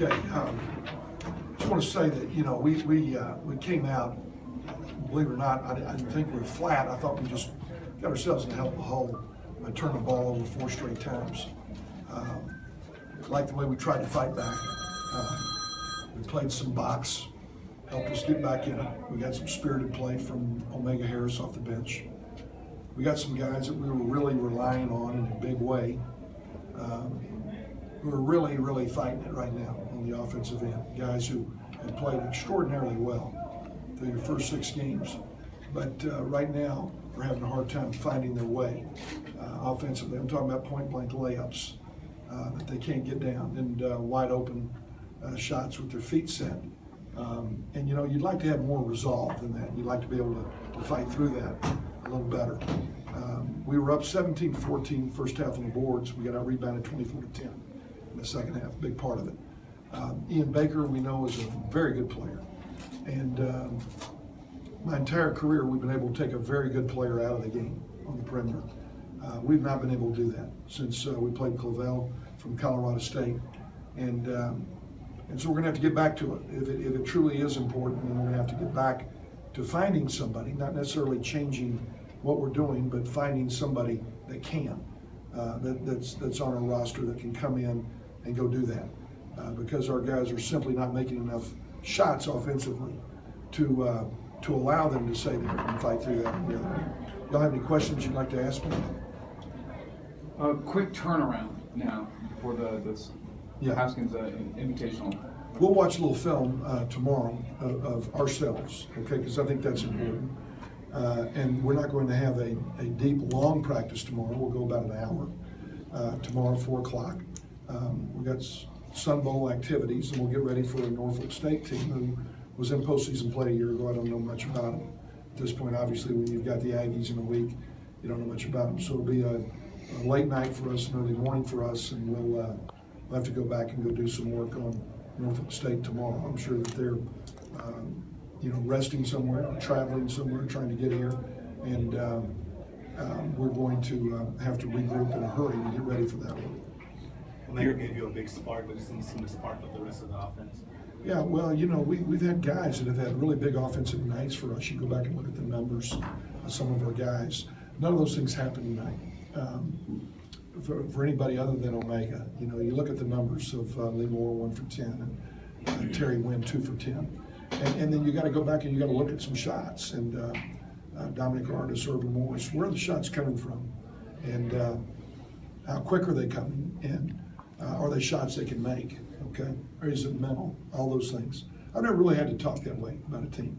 Okay, just want to say that, you know, we came out, believe it or not, I didn't think we were flat. I thought we just got ourselves in a hell of a hole. I turned the ball over 4 straight times. Like the way we tried to fight back. We played some box, helped us get back in it. We got some spirited play from Omega Harris off the bench. We got some guys that we were really relying on in a big way. Who are really fighting it right now on the offensive end. Guys who have played extraordinarily well through your first 6 games. But right now, we're having a hard time finding their way offensively. I'm talking about point-blank layups that they can't get down and wide open shots with their feet set. And you know, you'd like to have more resolve than that. You'd like to be able to fight through that a little better. We were up 17-14 first half on the boards. We got out rebounded 24-10 in the second half, big part of it. Ian Baker, we know, is a very good player. And my entire career, we've been able to take a very good player out of the game on the perimeter. We've not been able to do that since we played Clavel from Colorado State. And so we're going to have to get back to it. If it truly is important, then we're going to have to get back to finding somebody, not necessarily changing what we're doing, but finding somebody that can, that's on our roster that can come in and go do that. Because our guys are simply not making enough shots offensively to allow them to stay there and fight through that together. Y'all have any questions you'd like to ask me? A quick turnaround now for the Haskins Invitational. We'll watch a little film tomorrow of ourselves, okay, because I think that's important. And we're not going to have a deep, long practice tomorrow. We'll go about an hour tomorrow, 4 o'clock. We've got Sun Bowl activities, and we'll get ready for a Norfolk State team who was in postseason play a year ago. I don't know much about them. At this point, obviously, when you've got the Aggies in a week, you don't know much about them. So it'll be a late night for us, an early morning for us, and we'll have to go back and go do some work on Norfolk State tomorrow. I'm sure that they're resting somewhere, or traveling somewhere, trying to get here, and we're going to have to regroup in a hurry to get ready for that one. Omega gave you a big spark, but it doesn't seem to spark up the rest of the offense. Yeah, well, you know, we've had guys that have had really big offensive nights for us. You go back and look at the numbers of some of our guys. None of those things happen tonight for anybody other than Omega. You know, you look at the numbers of Lee Moore, 1 for 10, and Terry Wynn, 2 for 10. And then you got to go back and you got to look at some shots. And Dominic Artis, Urban Morris, where are the shots coming from? And how quick are they coming? And are they shots they can make? Okay, or is it mental? All those things. I've never really had to talk that way about a team,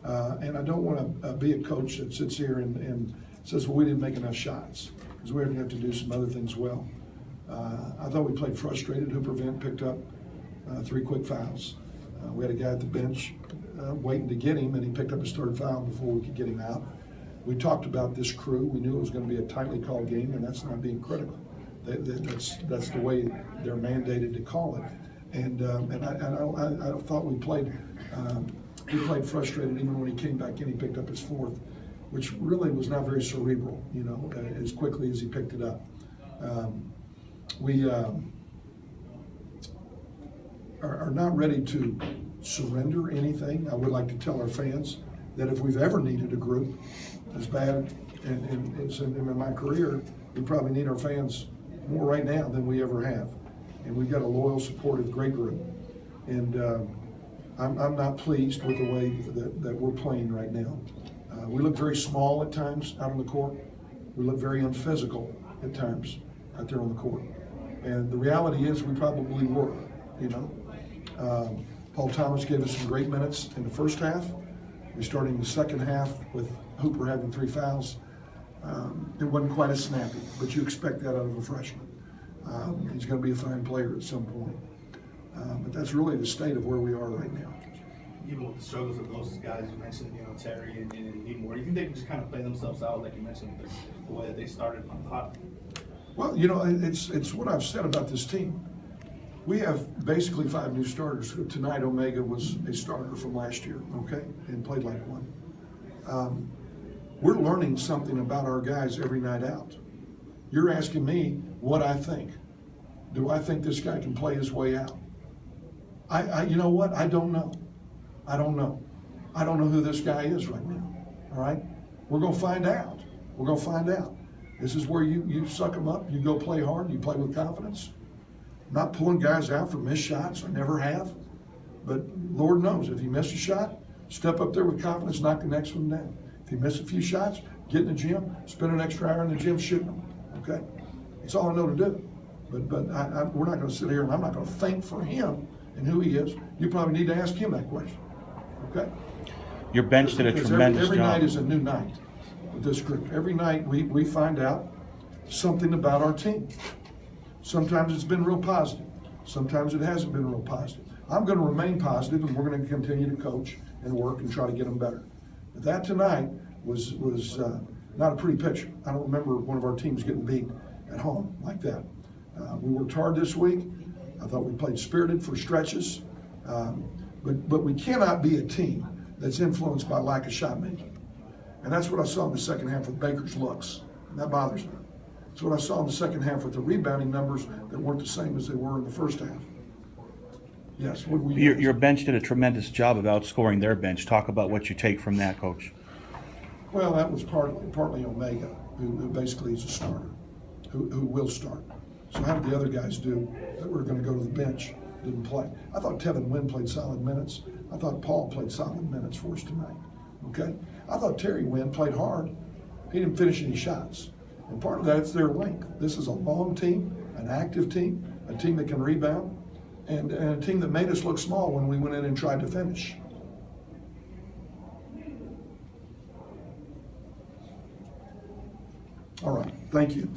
and I don't want to be a coach that sits here and says, "Well, we didn't make enough shots," because we're going to have to do some other things well. I thought we played frustrated. Hooper Vint picked up 3 quick fouls. We had a guy at the bench waiting to get him, and he picked up his 3rd foul before we could get him out. We talked about this crew. We knew it was going to be a tightly called game, and that's not being critical. That's the way they're mandated to call it. And I thought we played frustrated. Even when he came back in, he picked up his 4th, which really was not very cerebral, you know, as quickly as he picked it up. We are not ready to surrender anything. I would like to tell our fans that if we've ever needed a group as bad and it's in my career, we probably need our fans more right now than we ever have. And we've got a loyal, supportive, great group. And I'm not pleased with the way that we're playing right now. We look very small at times out on the court. We look very unphysical at times out there on the court. And the reality is we probably were, you know. Paul Thomas gave us some great minutes in the first half. We started in the second half with Hooper having 3 fouls. It wasn't quite as snappy, but you expect that out of a freshman. He's going to be a fine player at some point. But that's really the state of where we are right now. Even with the struggles of those guys, you mentioned, you know, Terry and Lee Moore, you think they can just kind of play themselves out, like you mentioned, the way that they started on hot? Well, you know, it's what I've said about this team. We have basically 5 new starters. Tonight, Omega was a starter from last year, okay, and played like one. We're learning something about our guys every night out. You're asking me what I think. Do I think this guy can play his way out? You know what? I don't know. I don't know. I don't know who this guy is right now. All right? We're going to find out. We're going to find out. This is where you suck them up. You go play hard. You play with confidence. Not pulling guys out for missed shots. I never have. But Lord knows, if you miss a shot, step up there with confidence, knock the next one down. If you miss a few shots, get in the gym, spend an extra hour in the gym shooting them. Okay? That's all I know to do. But we're not going to sit here and I'm not going to think for him and who he is. You probably need to ask him that question. Okay? Your bench did a tremendous every job. night is a new night with this group. Every night we find out something about our team. Sometimes it's been real positive. Sometimes it hasn't been real positive. I'm going to remain positive, and we're going to continue to coach and work and try to get them better. But that tonight was not a pretty picture. I don't remember one of our teams getting beat at home like that. We worked hard this week. I thought we played spirited for stretches. But we cannot be a team that's influenced by lack of shot making. And that's what I saw in the second half with Baker's looks. And that bothers me. That's what I saw in the second half with the rebounding numbers that weren't the same as they were in the first half. Yes. What were you Your bench did a tremendous job of outscoring their bench. Talk about what you take from that, Coach. Well, that was partly Omega, who basically is a starter, who will start. So how did the other guys do that were going to go to the bench, didn't play? I thought Tevin Wynn played solid minutes. I thought Paul played solid minutes for us tonight. Okay? I thought Terry Wynn played hard. He didn't finish any shots. And part of that's their length. This is a long team, an active team, a team that can rebound, and a team that made us look small when we went in and tried to finish. All right. Thank you.